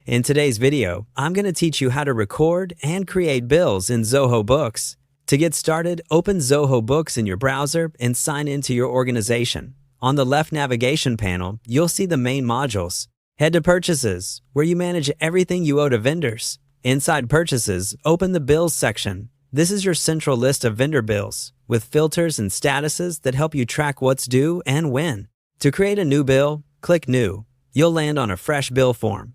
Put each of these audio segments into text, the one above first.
In today's video, I'm going to teach you how to record and create bills in Zoho Books. To get started, open Zoho Books in your browser and sign into your organization. On the left navigation panel, you'll see the main modules. Head to Purchases, where you manage everything you owe to vendors. Inside Purchases, open the Bills section. This is your central list of vendor bills, with filters and statuses that help you track what's due and when. To create a new bill, click New. You'll land on a fresh bill form.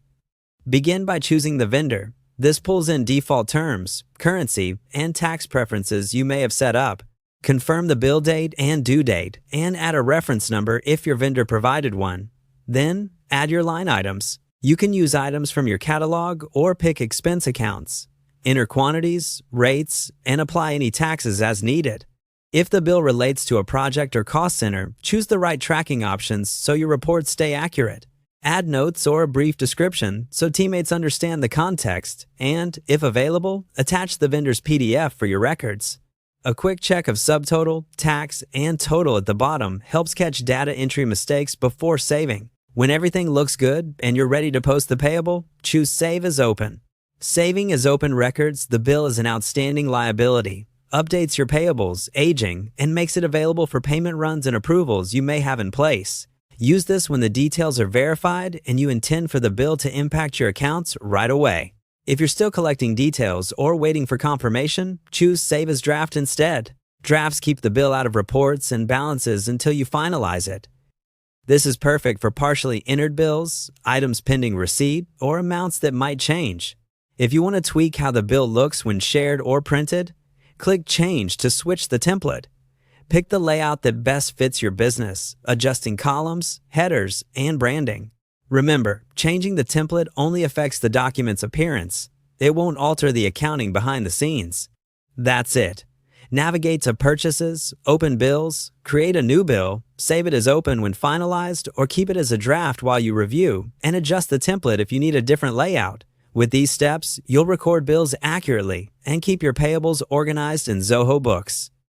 Begin by choosing the vendor. This pulls in default terms, currency, and tax preferences you may have set up. Confirm the bill date and due date, and add a reference number if your vendor provided one. Then, add your line items. You can use items from your catalog or pick expense accounts. Enter quantities, rates, and apply any taxes as needed. If the bill relates to a project or cost center, choose the right tracking options so your reports stay accurate. Add notes or a brief description so teammates understand the context, and, if available, attach the vendor's PDF for your records. A quick check of subtotal, tax, and total at the bottom helps catch data entry mistakes before saving. When everything looks good and you're ready to post the payable, choose Save as Open. Saving as open records the bill as an outstanding liability, updates your payables, aging, and makes it available for payment runs and approvals you may have in place. Use this when the details are verified and you intend for the bill to impact your accounts right away. If you're still collecting details or waiting for confirmation, choose Save as Draft instead. Drafts keep the bill out of reports and balances until you finalize it. This is perfect for partially entered bills, items pending receipt, or amounts that might change. If you want to tweak how the bill looks when shared or printed, click Change to switch the template. Pick the layout that best fits your business, adjusting columns, headers, and branding. Remember, changing the template only affects the document's appearance. It won't alter the accounting behind the scenes. That's it. Navigate to Purchases, Open Bills, create a new bill, save it as open when finalized, or keep it as a draft while you review, and adjust the template if you need a different layout. With these steps, you'll record bills accurately and keep your payables organized in Zoho Books.